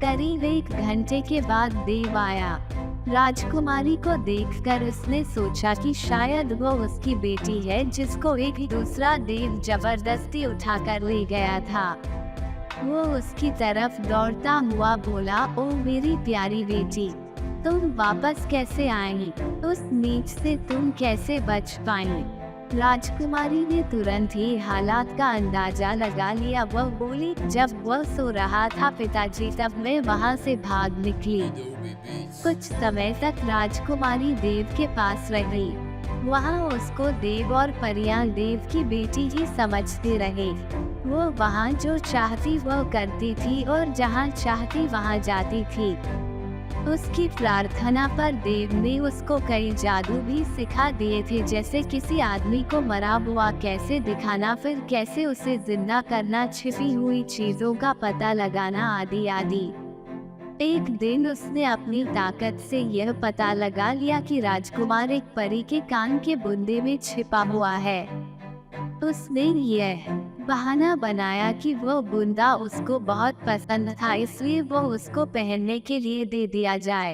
करीब 1 घंटे के बाद देव आया। राजकुमारी को देखकर उसने सोचा कि शायद वो उसकी बेटी है जिसको एक दूसरा देव जबरदस्ती उठाकर ले गया था। वो उसकी तरफ दौड़ता हुआ बोला, ओ मेरी प्यारी बेटी, तुम वापस कैसे आई? उस नीच से तुम कैसे बच पाई? राजकुमारी ने तुरंत ही हालात का अंदाजा लगा लिया। वह बोली, जब वह सो रहा था पिताजी, तब मैं वहाँ से भाग निकली। कुछ समय तक राजकुमारी देव के पास रही। वहाँ उसको देव और परियां देव की बेटी ही समझते रहे। वो वहाँ जो चाहती वो करती थी और जहाँ चाहती वहाँ जाती थी। उसकी प्रार्थना पर देव ने उसको कई जादू भी सिखा दिए थे, जैसे किसी आदमी को मरा हुआ कैसे दिखाना, फिर कैसे उसे जिंदा करना, छिपी हुई चीजों का पता लगाना, आदि आदि। एक दिन उसने अपनी ताकत से यह पता लगा लिया कि राजकुमार एक परी के कान के बुंदे में छिपा हुआ है। उसने यह बहाना बनाया कि वो बुंदा उसको बहुत पसंद था, इसलिए वो उसको पहनने के लिए दे दिया जाए।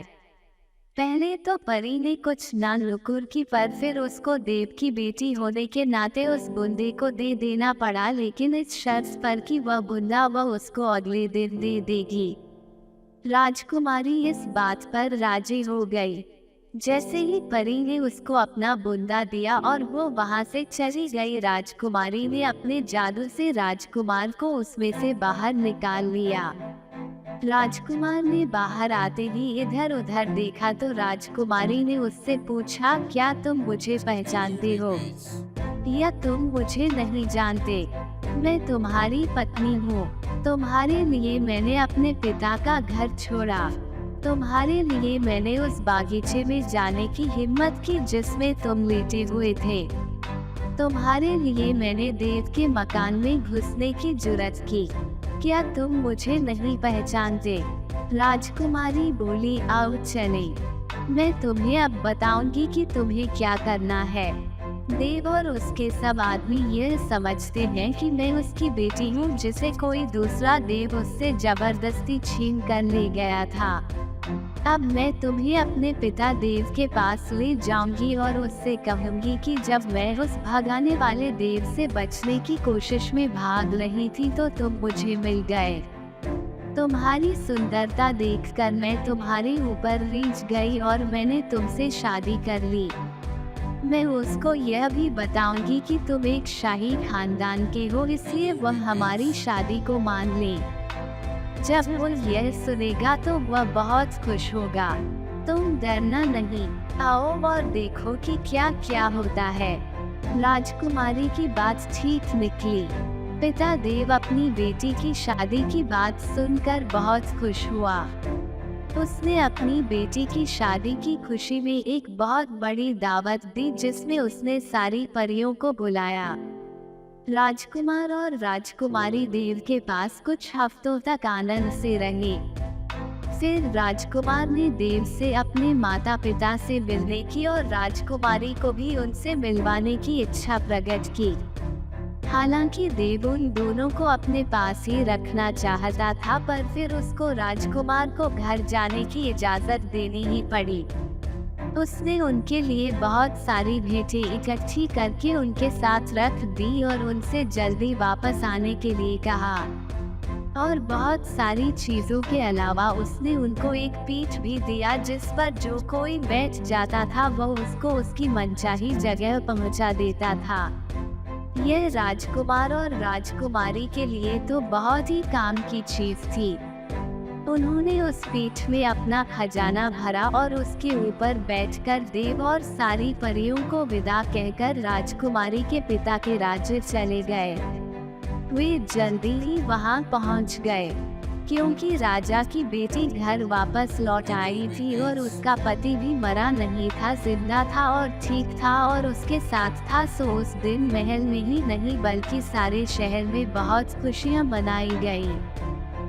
पहले तो परी ने कुछ ना नुकुर की, पर फिर उसको देव की बेटी होने के नाते उस बुंदे को दे देना पड़ा, लेकिन इस शर्त पर कि वह बुंदा वह उसको अगले दिन दे देगी। राजकुमारी इस बात पर राजी हो गई। जैसे ही परी ने उसको अपना बुंदा दिया और वो वहाँ से चली गई, राजकुमारी ने अपने जादू से राजकुमार को उसमें से बाहर निकाल लिया। राजकुमार ने बाहर आते ही इधर उधर देखा तो राजकुमारी ने उससे पूछा, क्या तुम मुझे पहचानते हो या तुम मुझे नहीं जानते? मैं तुम्हारी पत्नी हूँ। तुम्हारे लिए मैंने अपने पिता का घर छोड़ा। तुम्हारे लिए मैंने उस बागीचे में जाने की हिम्मत की जिसमें तुम लेटे हुए थे। तुम्हारे लिए मैंने देव के मकान में घुसने की जुर्रत की। क्या तुम मुझे नहीं पहचानते? राजकुमारी बोली, आओ चले, मैं तुम्हें अब बताऊंगी कि तुम्हें क्या करना है। देव और उसके सब आदमी यह समझते हैं कि मैं उसकी बेटी हूँ जिसे कोई दूसरा देव उससे जबरदस्ती छीन कर ले गया था। अब मैं तुम्हें अपने पिता देव के पास ले जाऊंगी और उससे कहूंगी कि जब मैं उस भगाने वाले देव से बचने की कोशिश में भाग रही थी तो तुम मुझे मिल गए। तुम्हारी सुंदरता देखकर मैं तुम्हारे ऊपर रीझ गई और मैंने तुमसे शादी कर ली। मैं उसको यह भी बताऊंगी कि तुम एक शाही खानदान के हो, इसलिए वह हमारी शादी को मान ले। जब वो यह सुनेगा तो वह बहुत खुश होगा। तुम डरना नहीं, आओ और देखो कि क्या क्या होता है। राजकुमारी की बात ठीक निकली। पिता देव अपनी बेटी की शादी की बात सुनकर बहुत खुश हुआ। उसने अपनी बेटी की शादी की खुशी में एक बहुत बड़ी दावत दी जिसमें उसने सारी परियों को बुलाया। राजकुमार और राजकुमारी देव के पास कुछ हफ्तों तक आनंद से रहे। फिर राजकुमार ने देव से अपने माता पिता से मिलने की और राजकुमारी को भी उनसे मिलवाने की इच्छा प्रकट की। हालांकि देव उन दोनों को अपने पास ही रखना चाहता था, पर फिर उसको राजकुमार को घर जाने की इजाजत देनी ही पड़ी। उसने उनके लिए बहुत सारी भेंटें इकट्ठी करके उनके साथ रख दी और उनसे जल्दी वापस आने के लिए कहा। और बहुत सारी चीजों के अलावा उसने उनको एक पीठ भी दिया जिस पर जो कोई बैठ जाता था वो उसको उसकी मनचाही जगह पहुंचा देता था। यह राजकुमार और राजकुमारी के लिए तो बहुत ही काम की चीज थी। उन्होंने उस पीठ में अपना खजाना भरा और उसके ऊपर बैठकर देव और सारी परियों को विदा कहकर राजकुमारी के पिता के राज्य चले गए। वे जल्दी ही वहां पहुंच गए, क्योंकि राजा की बेटी घर वापस लौट आई थी और उसका पति भी मरा नहीं था, जिंदा था और ठीक था और उसके साथ था। सो उस दिन महल में ही नहीं बल्कि सारे शहर में बहुत खुशियां मनाई गई।